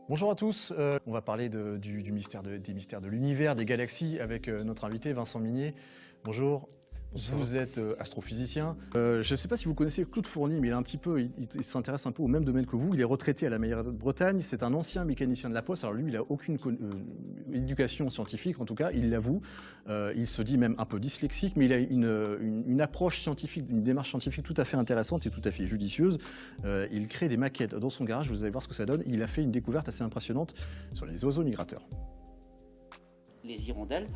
Bonjour à tous, on va parler du mystère des mystères de l'univers, des galaxies, avec notre invité Vincent Minier. Bonjour. Bonsoir. Vous êtes astrophysicien. Je ne sais pas si vous connaissez Claude Fournier, mais il s'intéresse un peu au même domaine que vous. Il est retraité à la Meilleure de Bretagne. C'est un ancien mécanicien de la Poste. Alors lui, il n'a aucune éducation scientifique, en tout cas, il l'avoue. Il se dit même un peu dyslexique, mais il a une approche scientifique, une démarche scientifique tout à fait intéressante et tout à fait judicieuse. Il crée des maquettes dans son garage. Vous allez voir ce que ça donne. Il a fait une découverte assez impressionnante sur les oiseaux migrateurs. Les hirondelles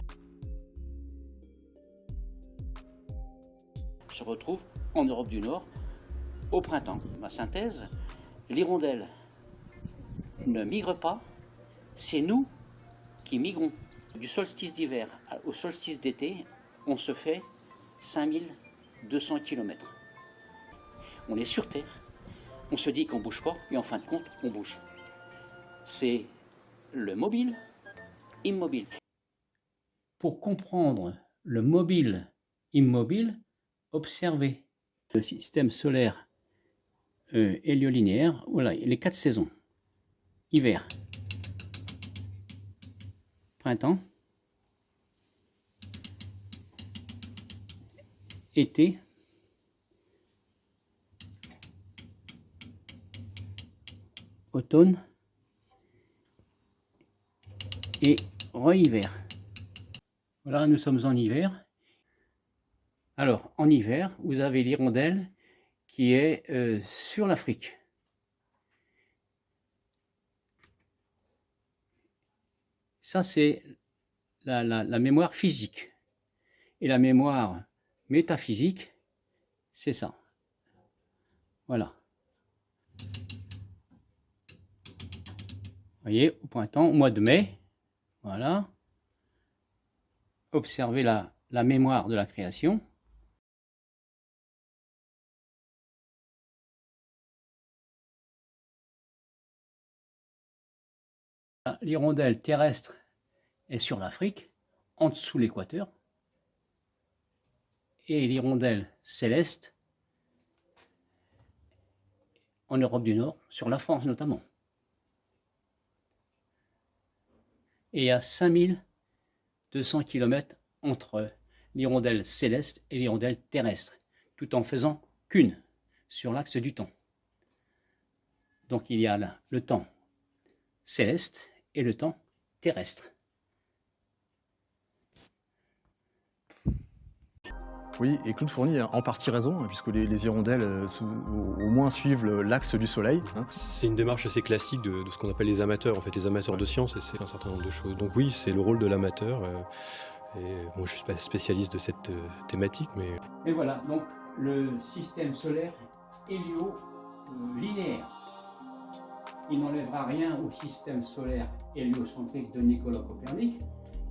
se retrouvent en Europe du Nord au printemps. Ma synthèse, l'hirondelle ne migre pas, c'est nous qui migrons. Du solstice d'hiver au solstice d'été, on se fait 5200 km. On est sur Terre, on se dit qu'on ne bouge pas, et en fin de compte, on bouge. C'est le mobile, immobile. Pour comprendre le mobile, immobile, observez le système solaire héliolinéaire. Voilà, les 4 saisons. Hiver, printemps, été, automne et re-hiver. Voilà, nous sommes en hiver. Alors, en hiver, vous avez l'hirondelle qui est sur l'Afrique. Ça, c'est la mémoire physique. Et la mémoire métaphysique, c'est ça. Voilà. Vous voyez, au printemps, au mois de mai, voilà. Observez la mémoire de la création. L'hirondelle terrestre est sur l'Afrique, en dessous de l'équateur, et l'hirondelle céleste en Europe du Nord, sur la France notamment. Et il y a 5200 km entre l'hirondelle céleste et l'hirondelle terrestre, tout en faisant qu'une sur l'axe du temps. Donc il y a là le temps céleste et le temps terrestre. Oui, et Claude Fournier a en partie raison, puisque les hirondelles au moins suivent l'axe du Soleil. Hein. C'est une démarche assez classique de ce qu'on appelle les amateurs, en fait, les amateurs de science, et c'est un certain nombre de choses. Donc oui, c'est le rôle de l'amateur, et moi je suis pas spécialiste de cette thématique, mais... Et voilà, donc le système solaire hélio-linéaire. Il n'enlèvera rien au système solaire héliocentrique de Nicolas Copernic,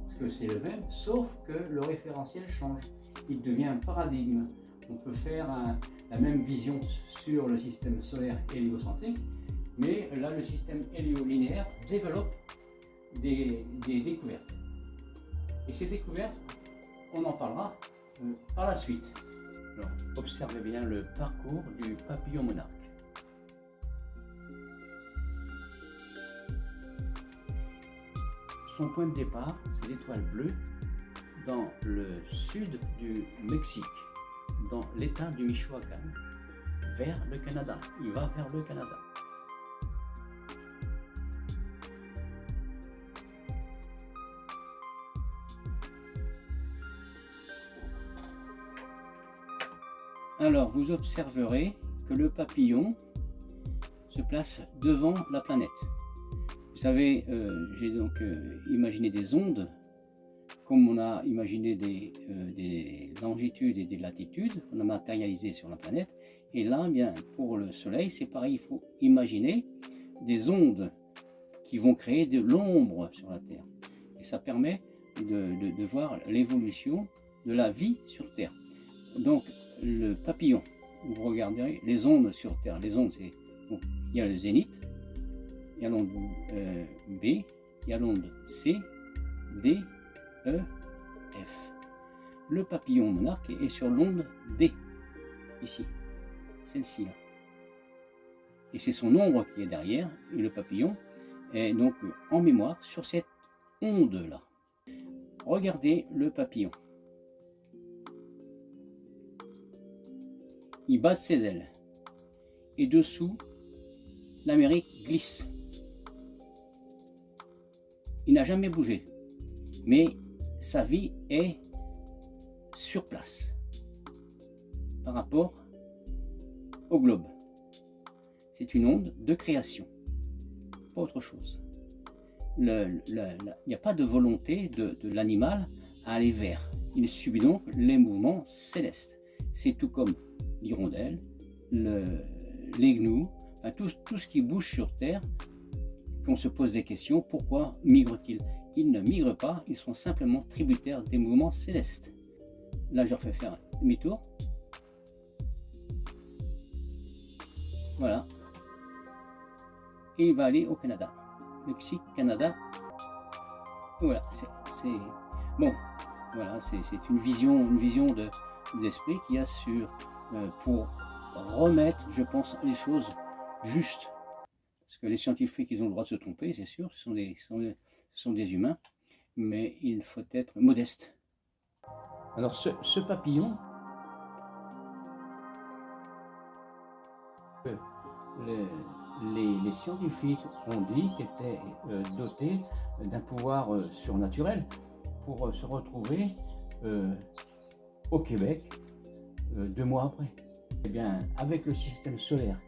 parce que c'est le même, sauf que le référentiel change. Il devient un paradigme. On peut faire la même vision sur le système solaire héliocentrique, mais là, le système héliolinéaire développe des découvertes. Et ces découvertes, on en parlera par la suite. Alors, observez bien le parcours du papillon monarque. Son point de départ, c'est l'étoile bleue dans le sud du Mexique, dans l'état du Michoacán, vers le Canada. Il va vers le Canada. Alors, vous observerez que le papillon se place devant la planète. Vous savez, j'ai donc imaginé des ondes, comme on a imaginé des longitudes et des latitudes, on a matérialisé sur la planète. Et là, bien, pour le Soleil, c'est pareil, il faut imaginer des ondes qui vont créer de l'ombre sur la Terre. Et ça permet de voir l'évolution de la vie sur Terre. Donc, le papillon, vous regarderez les ondes sur Terre. Les ondes, c'est, bon, il y a le zénith, il y a l'onde B, il y a l'onde C, D, E, F. Le papillon monarque est sur l'onde D, ici, celle-ci là. Et c'est son ombre qui est derrière, et le papillon est donc en mémoire sur cette onde-là. Regardez le papillon. Il bat ses ailes. Et dessous, l'Amérique glisse. Il n'a jamais bougé. Mais sa vie est sur place par rapport au globe. C'est une onde de création, pas autre chose. Il n'y a pas de volonté de l'animal à aller vers. Il subit donc les mouvements célestes. C'est tout comme l'hirondelle, les gnous, enfin, tout ce qui bouge sur Terre, qu'on se pose des questions, pourquoi migrent-ils? Ils ne migrent pas, ils sont simplement tributaires des mouvements célestes. Là, je leur fais faire demi-tour. Voilà. Et il va aller au Canada. Mexique, Canada. Voilà, c'est bon. Voilà, c'est une vision d'esprit qu'il y a sur pour remettre, je pense, les choses justes. Parce que les scientifiques, ils ont le droit de se tromper, c'est sûr. Ce sont des humains, mais il faut être modeste. Alors, ce papillon, les scientifiques ont dit qu'il était doté d'un pouvoir surnaturel pour se retrouver au Québec 2 mois après. Eh bien, avec le système solaire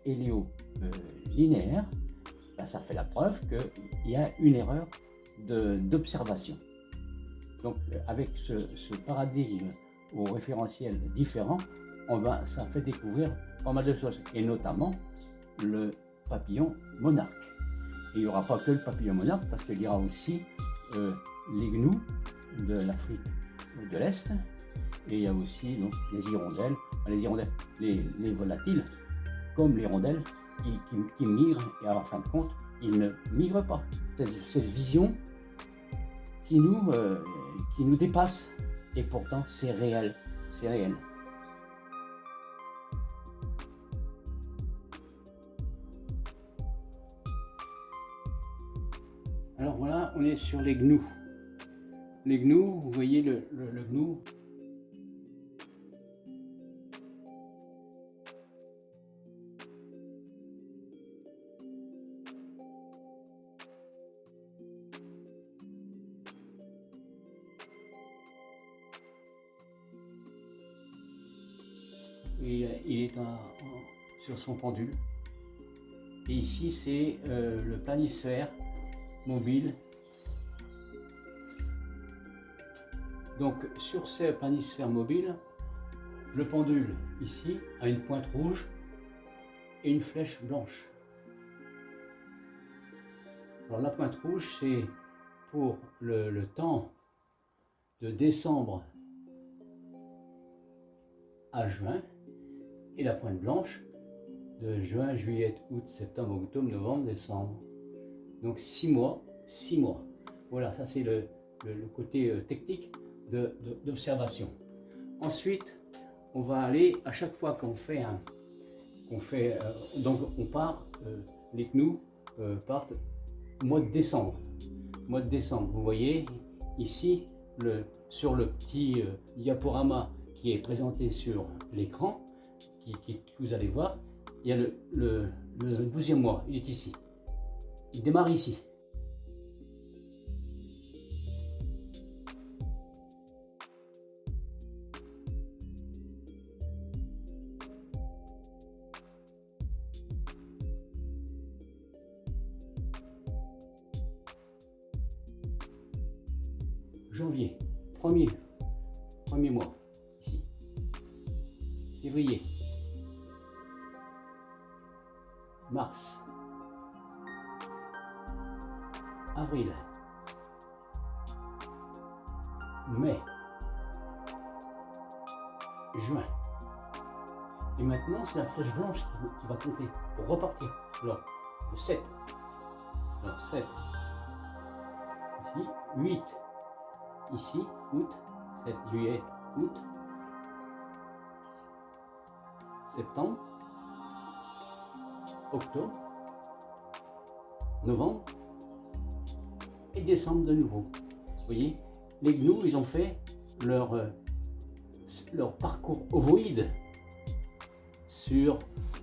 hélio-linéaire, ça fait la preuve qu'il y a une erreur d'observation. Donc, avec ce paradigme au référentiel différent, ça fait découvrir pas mal de choses, et notamment le papillon monarque. Et il n'y aura pas que le papillon monarque, parce qu'il y aura aussi les gnous de l'Afrique de l'Est, et il y a aussi donc, les hirondelles, les volatiles, comme l'hirondelle, qui migrent, et à la fin de compte, ils ne migrent pas. Cette vision qui nous dépasse, et pourtant c'est réel, c'est réel. Alors voilà, on est sur les gnous. Les gnous, vous voyez le gnou. Il est sur son pendule. Et ici, c'est le planisphère mobile. Donc, sur ce planisphère mobile, le pendule, ici, a une pointe rouge et une flèche blanche. Alors, la pointe rouge, c'est pour le temps de décembre à juin, et la pointe blanche de juin, juillet, août, septembre, octobre, novembre, décembre. Donc 6 mois, 6 mois. Voilà, ça c'est le côté technique d'observation. Ensuite, on va aller, à chaque fois qu'on fait donc on part, les gnous partent au mois de décembre. Mois de décembre, vous voyez ici, sur le petit diaporama qui est présenté sur l'écran, que vous allez voir, il y a le 12e mois, il est ici. Il démarre ici. Janvier, premier mois, ici. Février, mars, avril, mai, juin. Et maintenant, c'est la flèche blanche qui va compter pour repartir. Alors, le 7. Alors, 7. Ici, 8. Ici, août, 7 juillet, août, septembre, octobre, novembre et décembre de nouveau. Vous voyez, les gnous, ils ont fait leur parcours ovoïde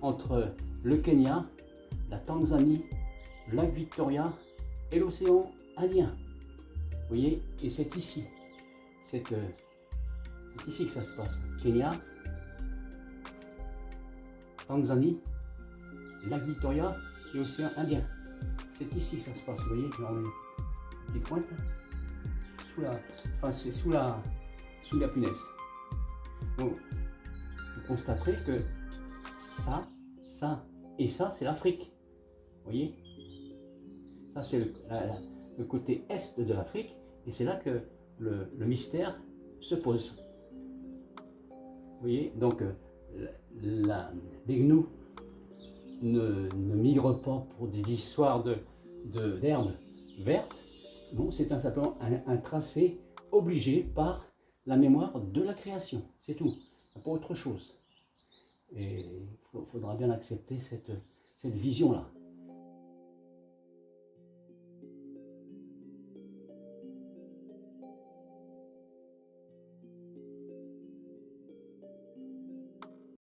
entre le Kenya, la Tanzanie, le lac Victoria et l'océan Indien. Vous voyez, et c'est ici. C'est ici que ça se passe. Kenya, Tanzanie, lac Victoria et océan Indien. C'est ici que ça se passe. Vous voyez, je vais enlever une petite pointe c'est sous la punaise. Bon, vous constaterez que ça et ça, c'est l'Afrique. Vous voyez, ça c'est le côté est de l'Afrique, et c'est là que le mystère se pose. Vous voyez, donc les gnous ne migrent pas pour des histoires d'herbes vertes. Bon, c'est simplement un tracé obligé par la mémoire de la création, c'est tout, pas autre chose. Et il faudra bien accepter cette vision-là.